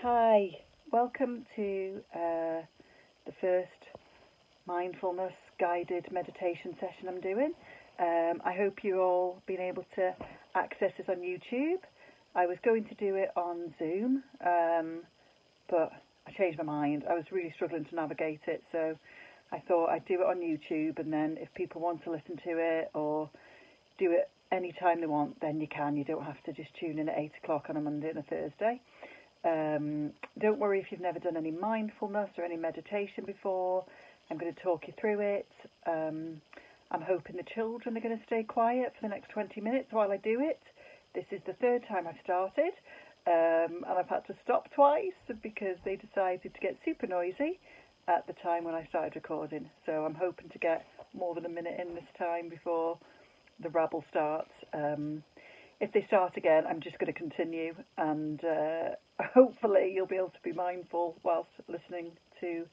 Hi, welcome to the first mindfulness guided meditation session I'm doing. I hope you've all been able to access this on YouTube. I was going to do it on Zoom, but I changed my mind. I was really struggling to navigate it, so I thought I'd do it on YouTube, and then if people want to listen to it or do it anytime they want, then you can. You don't have to just tune in at 8 o'clock on a Monday and a Thursday. Don't worry if you've never done any mindfulness or any meditation before. I'm going to talk you through it. I'm hoping the children are going to stay quiet for the next 20 minutes while I do it. This is the third time I've started, and I've had to stop twice because they decided to get super noisy at the time when I started recording. So I'm hoping to get more than a minute in this time before the rabble starts. If they start again, I'm just going to continue, and hopefully you'll be able to be mindful whilst listening to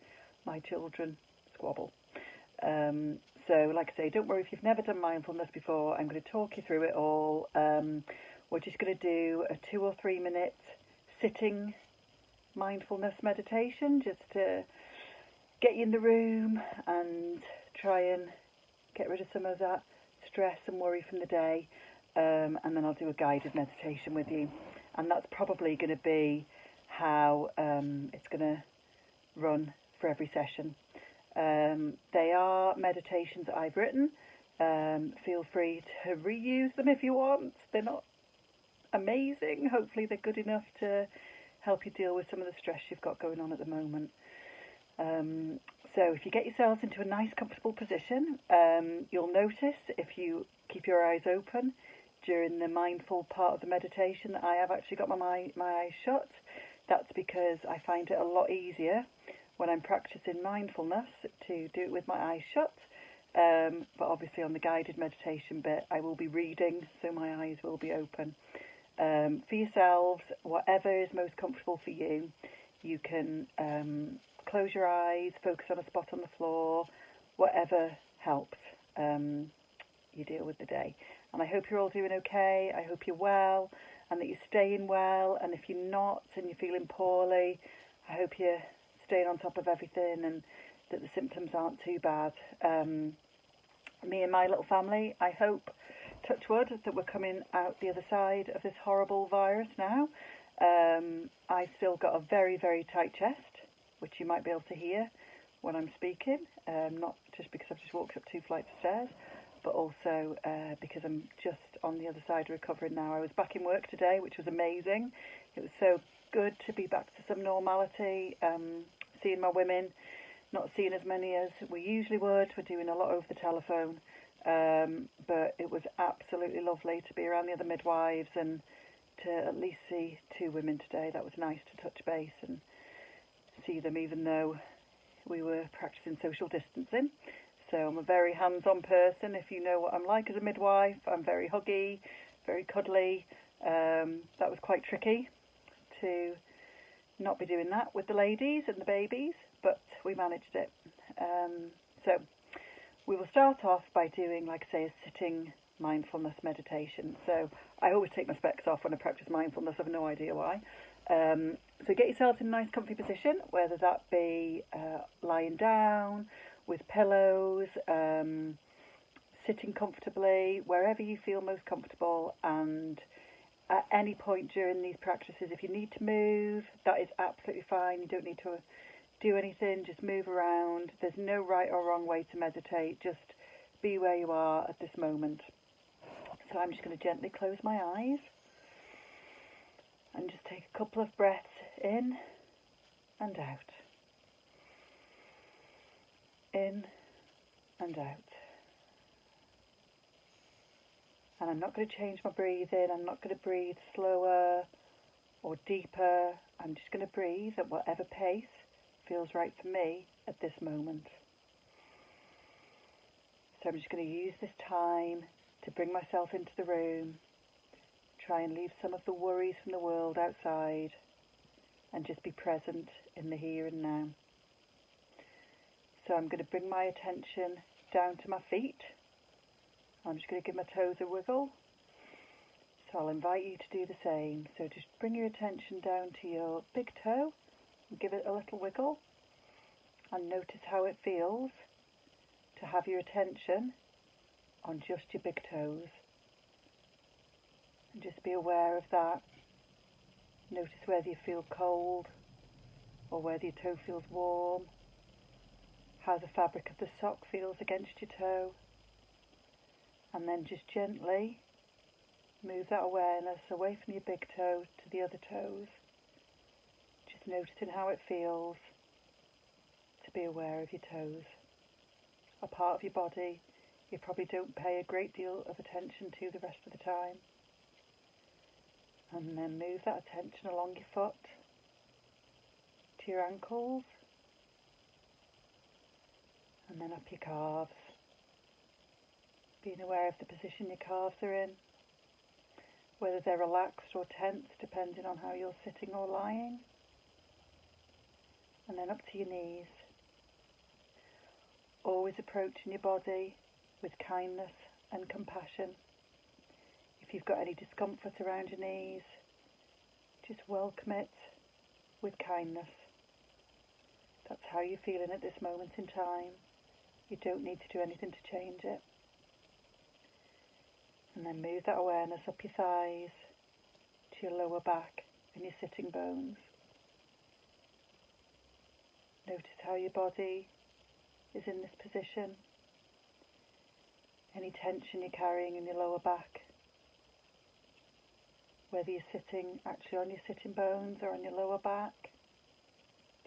my children squabble. So like I say, don't worry if you've never done mindfulness before. I'm going to talk you through it all. We're just going to do a 2 or 3 minute sitting mindfulness meditation just to get you in the room and try and get rid of some of that stress and worry from the day. And then I'll do a guided meditation with you, and that's probably going to be how it's going to run for every session. They are meditations that I've written. Feel free to reuse them if you want. They're not amazing. Hopefully they're good enough to help you deal with some of the stress you've got going on at the moment. So if you get yourselves into a nice comfortable position, you'll notice if you keep your eyes open during the mindful part of the meditation that I have actually got my eyes shut. That's because I find it a lot easier when I'm practicing mindfulness to do it with my eyes shut. But obviously on the guided meditation bit, I will be reading, so my eyes will be open. For yourselves, whatever is most comfortable for you, you can close your eyes, focus on a spot on the floor, whatever helps you deal with the day. And I hope you're all doing okay. I hope you're well and that you're staying well. And if you're not and you're feeling poorly, I hope you're staying on top of everything and that the symptoms aren't too bad. Me and my little family, I hope, touch wood, that we're coming out the other side of this horrible virus now. I've still got a very, very tight chest, which you might be able to hear when I'm speaking, not just because I've just walked up 2 flights of stairs, but also because I'm just on the other side recovering now. I was back in work today, which was amazing. It was so good to be back to some normality, seeing my women, not seeing as many as we usually would. We're doing a lot over the telephone, but it was absolutely lovely to be around the other midwives and to at least see 2 women today. That was nice to touch base and see them, even though we were practicing social distancing. So I'm a very hands-on person. If you know what I'm like as a midwife, I'm very huggy, very cuddly. That was quite tricky to not be doing that with the ladies and the babies, but we managed it. So we will start off by doing, like I say, a sitting mindfulness meditation. So I always take my specs off when I practice mindfulness. I have no idea why. So get yourselves in a nice comfy position, whether that be lying down with pillows, sitting comfortably, wherever you feel most comfortable. And at any point during these practices, if you need to move, that is absolutely fine. You don't need to do anything, just move around. There's no right or wrong way to meditate, just be where you are at this moment. So I'm just going to gently close my eyes and just take a couple of breaths in and out. In and out. And I'm not going to change my breathing. I'm not going to breathe slower or deeper. I'm just going to breathe at whatever pace feels right for me at this moment. So I'm just going to use this time to bring myself into the room, try and leave some of the worries from the world outside, and just be present in the here and now. So I'm going to bring my attention down to my feet. I'm just going to give my toes a wiggle, So I'll invite you to do the same. So just bring your attention down to your big toe and give it a little wiggle, and notice how it feels to have your attention on just your big toes. And just be aware of that. Notice whether you feel cold or whether your toe feels warm, how the fabric of the sock feels against your toe, and then just gently move that awareness away from your big toe to the other toes, just noticing how it feels to be aware of your toes. A part of your body you probably don't pay a great deal of attention to the rest of the time. And then move that attention along your foot to your ankles, and then up your calves, being aware of the position your calves are in, whether they're relaxed or tense depending on how you're sitting or lying, and then up to your knees. Always approaching your body with kindness and compassion. If you've got any discomfort around your knees, just welcome it with kindness. That's how you're feeling at this moment in time. You don't need to do anything to change it. And then move that awareness up your thighs to your lower back and your sitting bones. Notice how your body is in this position. Any tension you're carrying in your lower back, whether you're sitting actually on your sitting bones or on your lower back,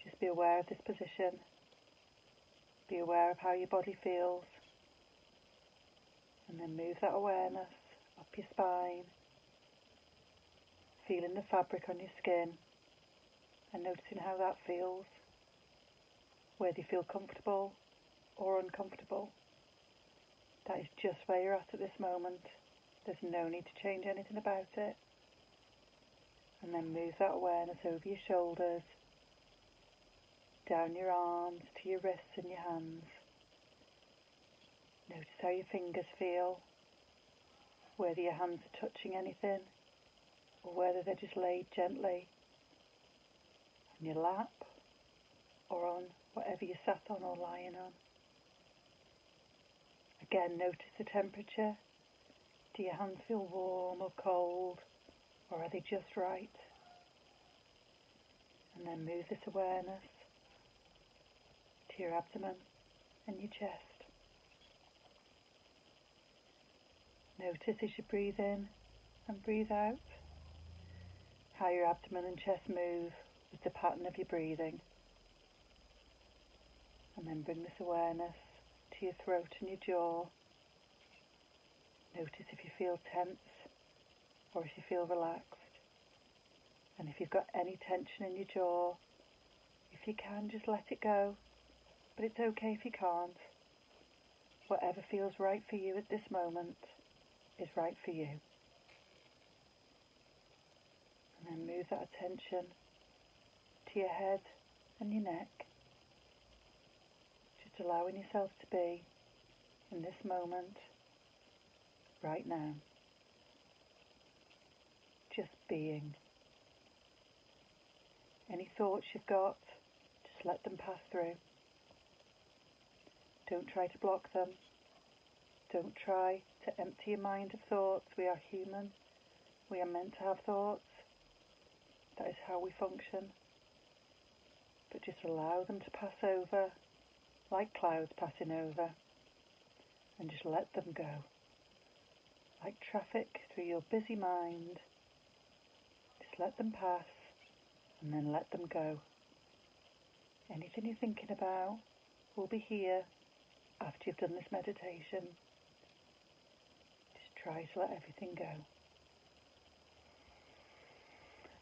just be aware of this position. Be aware of how your body feels. And then move that awareness up your spine, feeling the fabric on your skin and noticing how that feels, whether you feel comfortable or uncomfortable. That is just where you're at this moment. There's no need to change anything about it. And then move that awareness over your shoulders, down your arms to your wrists and your hands. Notice how your fingers feel, whether your hands are touching anything or whether they're just laid gently on your lap or on whatever you sat on or lying on. Again, notice the temperature. Do your hands feel warm or cold, or are they just right? And then move this awareness to your abdomen and your chest. Notice as you breathe in and breathe out how your abdomen and chest move with the pattern of your breathing. And then bring this awareness to your throat and your jaw. Notice if you feel tense or if you feel relaxed. And if you've got any tension in your jaw, if you can, just let it go. But it's okay if you can't. Whatever feels right for you at this moment is right for you. And then move that attention to your head and your neck. Just allowing yourself to be in this moment, right now. Just being. Any thoughts you've got, just let them pass through. Don't try to block them. Don't try to empty your mind of thoughts. We are human. We are meant to have thoughts. That is how we function. But just allow them to pass over, like clouds passing over, and just let them go. Like traffic through your busy mind, just let them pass and then let them go. Anything you're thinking about will be here after you've done this meditation. Just try to let everything go.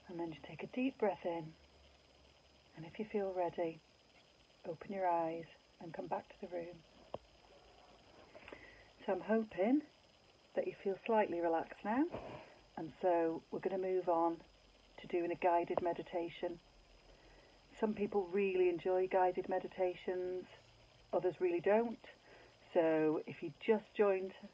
And then just take a deep breath in, and if you feel ready, open your eyes and come back to the room. So I'm hoping that you feel slightly relaxed now, and so we're going to move on to doing a guided meditation. Some people really enjoy guided meditations, others really don't. So if you just joined for